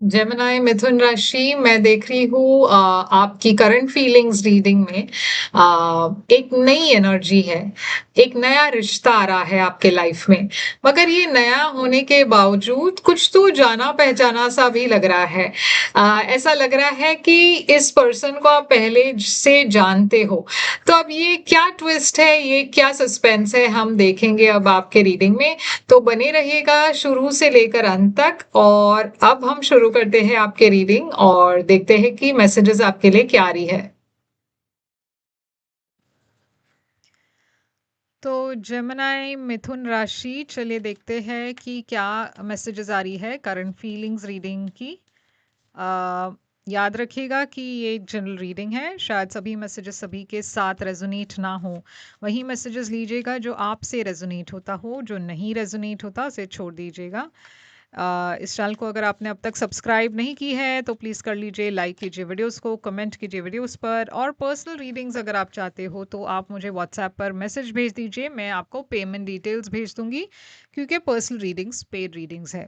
Gemini मिथुन राशि मैं देख रही हूँ आपकी करंट फीलिंग्स रीडिंग में एक नई एनर्जी है। एक नया रिश्ता आ रहा है आपके लाइफ में। मगर ये नया होने के बावजूद कुछ तो जाना पहचाना सा भी लग रहा है। ऐसा लग रहा है कि इस पर्सन को आप पहले से जानते हो। तो अब ये क्या ट्विस्ट है, ये क्या सस्पेंस है, हम देखेंगे अब आपके रीडिंग में। तो बने रहिएगा शुरू से लेकर अंत तक। और अब हम शुरू करते हैं आपके रीडिंग और देखते हैं कि मैसेजेस आपके लिए क्या आ रही है। तो जेमिनी मिथुन राशि, चलिए देखते हैं कि क्या मैसेजेस आ रही है करंट फीलिंग्स रीडिंग की। अ, याद रखिएगा कि ये एक जनरल रीडिंग है, शायद सभी मैसेजेस सभी के साथ रेजोनेट ना हो। वही मैसेजेस लीजिएगा जो आपसे रेजोनेट होता हो, जो नहीं रेजोनेट होता उसे छोड़ दीजिएगा। इस चैनल को अगर आपने अब तक सब्सक्राइब नहीं की है तो प्लीज़ कर लीजिए, लाइक कीजिए वीडियोस को, कमेंट कीजिए वीडियोस पर। और पर्सनल रीडिंग्स अगर आप चाहते हो तो आप मुझे व्हाट्सएप पर मैसेज भेज दीजिए, मैं आपको पेमेंट डिटेल्स भेज दूंगी, क्योंकि पर्सनल रीडिंग्स पेड रीडिंग्स है।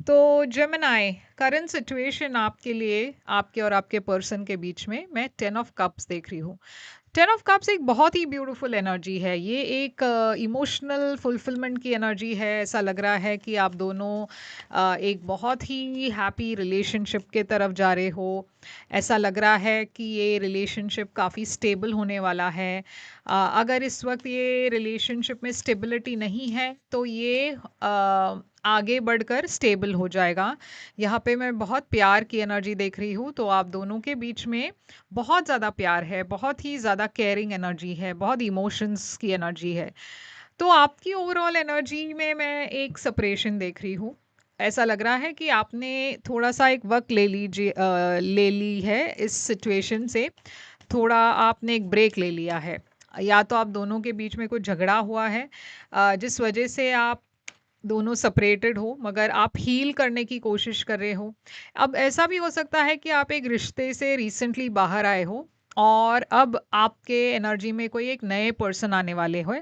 तो जेमिनी, करंट सिचुएशन आपके लिए, आपके और आपके पर्सन के बीच में मैं 10 ऑफ कप्स देख रही हूँ। 10 ऑफ कप्स एक बहुत ही ब्यूटीफुल एनर्जी है। ये एक इमोशनल फुलफिलमेंट की एनर्जी है। ऐसा लग रहा है कि आप दोनों एक बहुत ही हैप्पी रिलेशनशिप के तरफ जा रहे हो। ऐसा लग रहा है कि ये रिलेशनशिप काफ़ी स्टेबल होने वाला है। अगर इस वक्त ये रिलेशनशिप में स्टेबिलिटी नहीं है तो ये आगे बढ़कर स्टेबल हो जाएगा। यहाँ पे मैं बहुत प्यार की एनर्जी देख रही हूँ, तो आप दोनों के बीच में बहुत ज़्यादा प्यार है, बहुत ही ज़्यादा केयरिंग एनर्जी है, बहुत इमोशंस की एनर्जी है। तो आपकी ओवरऑल एनर्जी में मैं एक सेपरेशन देख रही हूँ। ऐसा लग रहा है कि आपने थोड़ा-सा एक वक़्त ले ली है इस सिचुएशन से। थोड़ा आपने एक ब्रेक ले लिया है। या तो आप दोनों के बीच में कुछ झगड़ा हुआ है, जिस वजह से आप दोनों सेपरेटेड हो, मगर आप हील करने की कोशिश कर रहे हो। अब ऐसा भी हो सकता है कि आप एक रिश्ते से रिसेंटली बाहर आए हो और अब आपके एनर्जी में कोई एक नए पर्सन आने वाले हो,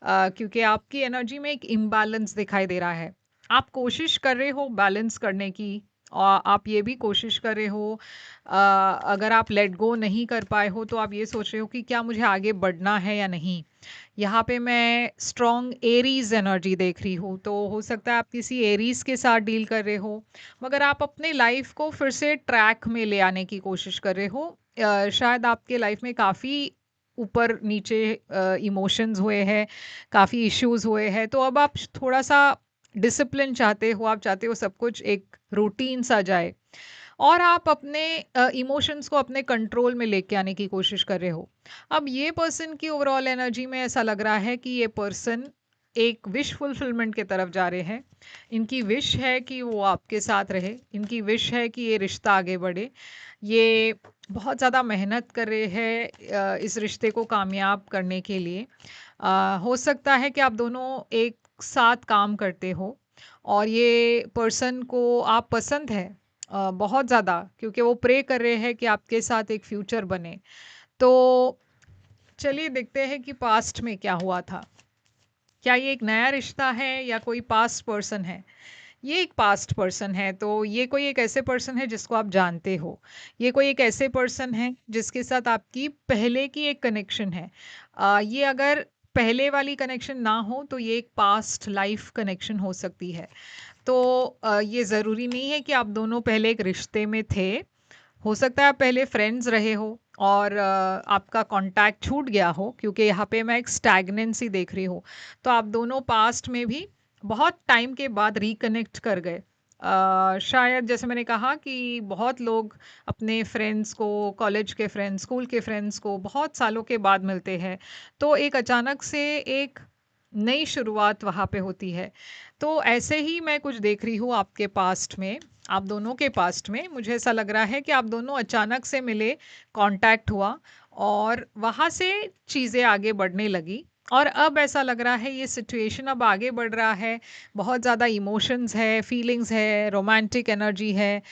क्योंकि आपकी एनर्जी में एक इम्बैलेंस दिखाई दे रहा है। आप कोशिश कर रहे हो बैलेंस करने की, और आप ये भी कोशिश कर रहे हो, अगर आप लेट गो नहीं कर पाए हो तो आप ये सोच रहे हो कि क्या मुझे आगे बढ़ना है या नहीं। यहाँ पे मैं स्ट्रॉन्ग एरीज एनर्जी देख रही हूँ, तो हो सकता है आप किसी एरीज के साथ डील कर रहे हो, मगर आप अपने लाइफ को फिर से ट्रैक में ले आने की कोशिश कर रहे हो। शायद आपके लाइफ में काफ़ी ऊपर नीचे इमोशंस हुए हैं, काफ़ी इश्यूज हुए हैं, तो अब आप थोड़ा सा डिसिप्लिन चाहते हो, आप चाहते हो सब कुछ एक रूटीन सा जाए, और आप अपने इमोशंस को अपने कंट्रोल में लेके आने की कोशिश कर रहे हो। अब ये पर्सन की ओवरऑल एनर्जी में ऐसा लग रहा है कि ये पर्सन एक विश फुलफिलमेंट की तरफ जा रहे हैं। इनकी विश है कि वो आपके साथ रहे, इनकी विश है कि ये रिश्ता आगे बढ़े। ये बहुत ज़्यादा मेहनत कर रहे हैं इस रिश्ते को कामयाब करने के लिए। हो सकता है कि आप दोनों एक साथ काम करते हो और ये पर्सन को आप पसंद है बहुत ज़्यादा, क्योंकि वो प्रे कर रहे हैं कि आपके साथ एक फ्यूचर बने। तो चलिए देखते हैं कि पास्ट में क्या हुआ था। क्या ये एक नया रिश्ता है या कोई पास्ट पर्सन है? ये एक पास्ट पर्सन है, तो ये कोई एक ऐसे पर्सन है जिसको आप जानते हो। ये कोई एक ऐसे पर्सन है जिसके साथ आपकी पहले की एक कनेक्शन है। ये अगर पहले वाली कनेक्शन ना हो तो ये एक पास्ट लाइफ कनेक्शन हो सकती है। तो ये ज़रूरी नहीं है कि आप दोनों पहले एक रिश्ते में थे। हो सकता है आप पहले फ्रेंड्स रहे हो और आपका कांटेक्ट छूट गया हो, क्योंकि यहाँ पे मैं एक स्टैग्नेंसी देख रही हूँ। तो आप दोनों पास्ट में भी बहुत टाइम के बाद रिकनेक्ट कर गए। शायद जैसे मैंने कहा कि बहुत लोग अपने फ्रेंड्स को, कॉलेज के फ्रेंड्स, स्कूल के फ्रेंड्स को बहुत सालों के बाद मिलते हैं, तो एक अचानक से एक नई शुरुआत वहाँ पे होती है। तो ऐसे ही मैं कुछ देख रही हूँ आपके पास्ट में, आप दोनों के पास्ट में मुझे ऐसा लग रहा है कि आप दोनों अचानक से मिले, कांटेक्ट हुआ और वहाँ से चीज़ें आगे बढ़ने लगी। और अब ऐसा लग रहा है ये सिचुएशन अब आगे बढ़ रहा है, बहुत ज़्यादा इमोशंस है, फीलिंग्स है, रोमांटिक एनर्जी है।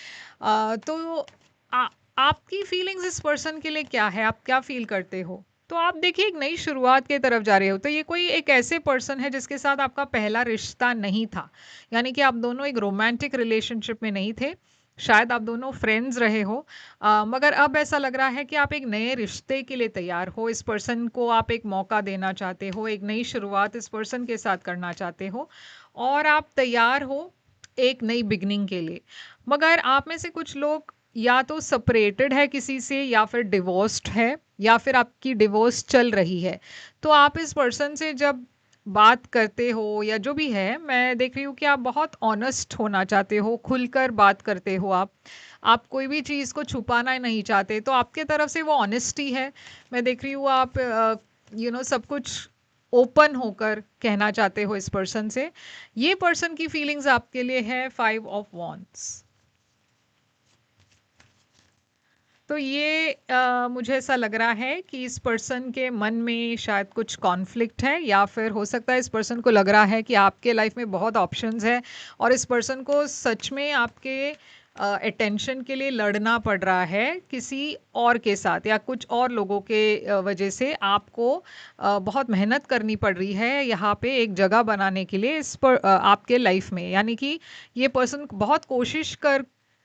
तो आ, आपकी फीलिंग्स इस पर्सन के लिए क्या है, आप क्या फील करते हो? तो आप देखिए एक नई शुरुआत की तरफ जा रहे हो, तो ये कोई एक ऐसे पर्सन है जिसके साथ आपका पहला रिश्ता नहीं था, यानी कि आप दोनों एक रोमांटिक रिलेशनशिप में नहीं थे। शायद आप दोनों फ्रेंड्स रहे हो, मगर अब ऐसा लग रहा है कि आप एक नए रिश्ते के लिए तैयार हो। इस पर्सन को आप एक मौका देना चाहते हो, एक नई शुरुआत इस पर्सन के साथ करना चाहते हो और आप तैयार हो एक नई बिगनिंग के लिए। मगर आप में से कुछ लोग या तो सेपरेटेड है किसी से या फिर डिवोर्स्ड है या फिर आपकी डिवोर्स चल रही है। तो आप इस पर्सन से जब बात करते हो या जो भी है, मैं देख रही हूँ कि आप बहुत ऑनेस्ट होना चाहते हो, खुलकर बात करते हो आप कोई भी चीज़ को छुपाना नहीं चाहते, तो आपके तरफ से वो ऑनेस्टी है। मैं देख रही हूँ आप सब कुछ ओपन होकर कहना चाहते हो इस पर्सन से। ये पर्सन की फीलिंग्स आपके लिए है 5 ऑफ वॉन्ड्स। तो ये मुझे ऐसा लग रहा है कि इस पर्सन के मन में शायद कुछ कॉन्फ्लिक्ट है या फिर हो सकता है इस पर्सन को लग रहा है कि आपके लाइफ में बहुत ऑप्शंस है और इस पर्सन को सच में आपके अटेंशन के लिए लड़ना पड़ रहा है किसी और के साथ या कुछ और लोगों के वजह से आपको बहुत मेहनत करनी पड़ रही है यहाँ पे एक जगह बनाने के लिए इस पर आपके लाइफ में। यानी कि ये पर्सन बहुत कोशिश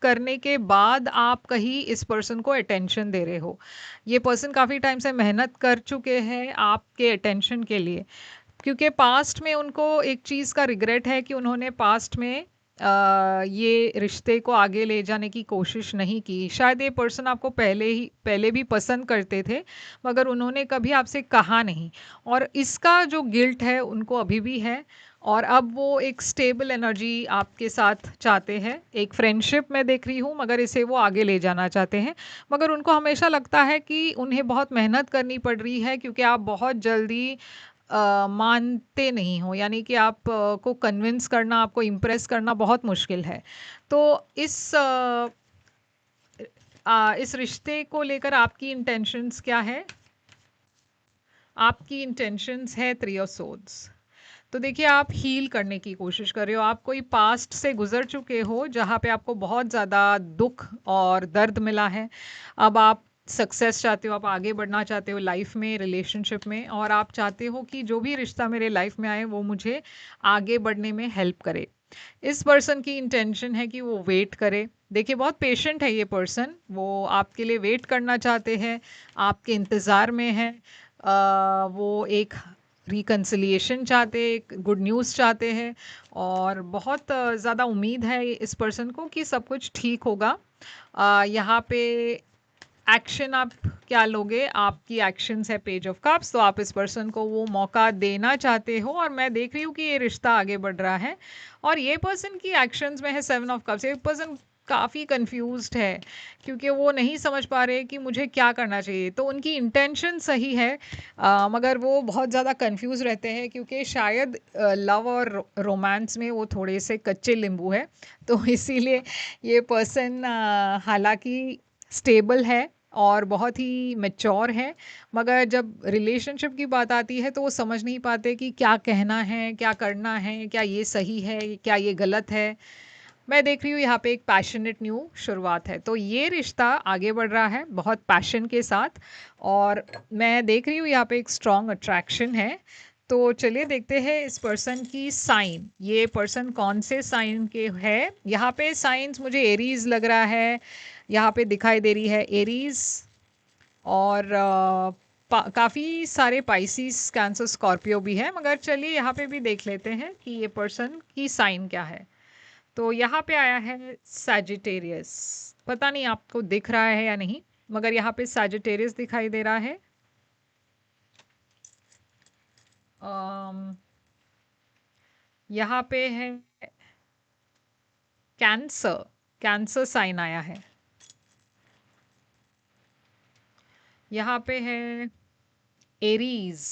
करने के बाद आप कहीं इस पर्सन को अटेंशन दे रहे हो। ये पर्सन काफ़ी टाइम से मेहनत कर चुके हैं आपके अटेंशन के लिए, क्योंकि पास्ट में उनको एक चीज़ का रिग्रेट है कि उन्होंने पास्ट में ये रिश्ते को आगे ले जाने की कोशिश नहीं की। शायद ये पर्सन आपको पहले भी पसंद करते थे, मगर उन्होंने कभी आपसे कहा नहीं और इसका जो गिल्ट है उनको अभी भी है और अब वो एक स्टेबल एनर्जी आपके साथ चाहते हैं। एक फ्रेंडशिप मैं देख रही हूँ, मगर इसे वो आगे ले जाना चाहते हैं। मगर उनको हमेशा लगता है कि उन्हें बहुत मेहनत करनी पड़ रही है क्योंकि आप बहुत जल्दी मानते नहीं हो, यानी कि आप को कन्विंस करना, आपको इम्प्रेस करना बहुत मुश्किल है। तो इस रिश्ते को लेकर आपकी इंटेंशंस क्या है? आपकी इंटेंशंस है 3 ऑफ सोर्ड्स। तो देखिए, आप हील करने की कोशिश कर रहे हो। आप कोई पास्ट से गुजर चुके हो जहाँ पे आपको बहुत ज़्यादा दुख और दर्द मिला है। अब आप सक्सेस चाहते हो, आप आगे बढ़ना चाहते हो लाइफ में, रिलेशनशिप में, और आप चाहते हो कि जो भी रिश्ता मेरे लाइफ में आए वो मुझे आगे बढ़ने में हेल्प करे। इस पर्सन की इंटेंशन है कि वो वेट करे। देखिए, बहुत पेशेंट है ये पर्सन, वो आपके लिए वेट करना चाहते हैं, आपके इंतज़ार में है। वो एक रिकन्सिलिएशन चाहते, एक गुड न्यूज़ चाहते हैं और बहुत ज़्यादा उम्मीद है इस पर्सन को कि सब कुछ ठीक होगा। यहाँ पे एक्शन आप क्या लोगे? आपकी एक्शंस है पेज ऑफ कप्स, तो आप इस पर्सन को वो मौका देना चाहते हो और मैं देख रही हूँ कि ये रिश्ता आगे बढ़ रहा है। और ये पर्सन की एक्शंस में है 7 ऑफ कप्स। ये पर्सन काफ़ी कंफ्यूज्ड है क्योंकि वो नहीं समझ पा रहे कि मुझे क्या करना चाहिए। तो उनकी इंटेंशन सही है, मगर वो बहुत ज़्यादा कंफ्यूज रहते हैं क्योंकि शायद लव और रोमांस में वो थोड़े से कच्चे नींबू है। तो इसीलिए ये पर्सन हालांकि स्टेबल है और बहुत ही मैच्योर है, मगर जब रिलेशनशिप की बात आती है तो वो समझ नहीं पाते कि क्या कहना है, क्या करना है, क्या ये सही है, क्या ये गलत है। मैं देख रही हूँ यहाँ पे एक पैशनेट न्यू शुरुआत है, तो ये रिश्ता आगे बढ़ रहा है बहुत पैशन के साथ और मैं देख रही हूँ यहाँ पे एक स्ट्रॉन्ग अट्रैक्शन है। तो चलिए देखते हैं इस पर्सन की साइन। ये पर्सन कौन से साइन के है? यहाँ पे साइंस मुझे एरीज लग रहा है, यहाँ पे दिखाई दे रही है एरीज और काफ़ी सारे पाइसिस, कैंसर, स्कॉर्पियो भी है, मगर चलिए यहाँ पे भी देख लेते हैं कि ये पर्सन की साइन क्या है। तो यहाँ पे आया है सैजिटेरियस। पता नहीं आपको दिख रहा है या नहीं, मगर यहाँ पे सैजिटेरियस दिखाई दे रहा है। यहाँ पे है कैंसर, कैंसर साइन आया है। यहाँ पे है एरीज,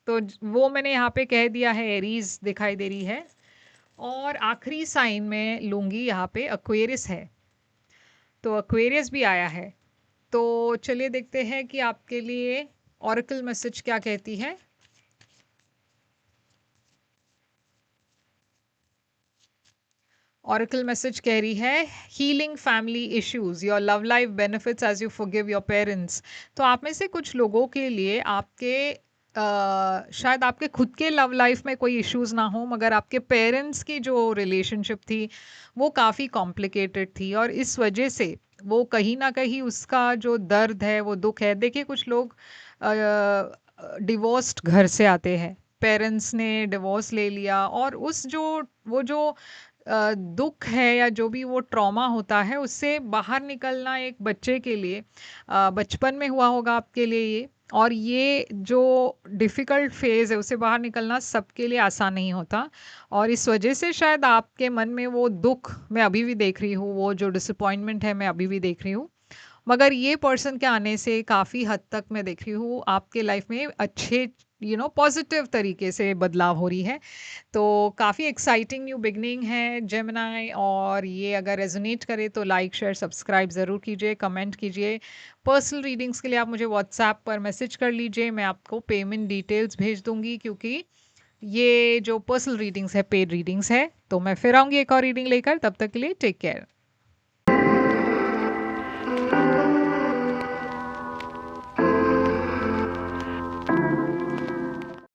तो वो मैंने यहाँ पे कह दिया है, एरीज दिखाई दे रही है। और आखिरी साइन में लूंगी यहाँ पे एक्वेरियस है, तो एक्वेरियस भी आया है। तो चलिए देखते हैं कि आपके लिए ऑरेकल मैसेज क्या कहती है। ऑरेकल मैसेज कह रही है healing family issues, your love life benefits as you forgive your parents. तो आप में से कुछ लोगों के लिए आपके शायद आपके खुद के लव लाइफ में कोई इश्यूज ना हो, मगर आपके पेरेंट्स की जो रिलेशनशिप थी वो काफ़ी कॉम्प्लिकेटेड थी, और इस वजह से वो कहीं ना कहीं उसका जो दर्द है, वो दुख है। देखिए, कुछ लोग डिवोर्स्ड घर से आते हैं, पेरेंट्स ने डिवोर्स ले लिया, और उस जो वो जो दुख है या जो भी वो ट्रॉमा होता है, उससे बाहर निकलना एक बच्चे के लिए, बचपन में हुआ होगा आपके लिए ये, और ये जो डिफ़िकल्ट फ़ेज़ है उससे बाहर निकलना सबके लिए आसान नहीं होता। और इस वजह से शायद आपके मन में वो दुःख मैं अभी भी देख रही हूँ, वो जो डिसअपॉइंटमेंट है मैं अभी भी देख रही हूँ। मगर ये पर्सन के आने से काफ़ी हद तक मैं देख रही हूँ आपके लाइफ़ में अच्छे, पॉज़िटिव तरीके से बदलाव हो रही है। तो काफ़ी एक्साइटिंग न्यू बिगनिंग है जेमिनी, और ये अगर रेजोनेट करे तो लाइक शेयर सब्सक्राइब ज़रूर कीजिए, कमेंट कीजिए। पर्सनल रीडिंग्स के लिए आप मुझे व्हाट्सएप पर मैसेज कर लीजिए, मैं आपको पेमेंट डिटेल्स भेज दूंगी, क्योंकि ये जो पर्सनल रीडिंग्स है पेड रीडिंग्स है। तो मैं फिर आऊँगी एक और रीडिंग लेकर, तब तक के लिए टेक केयर।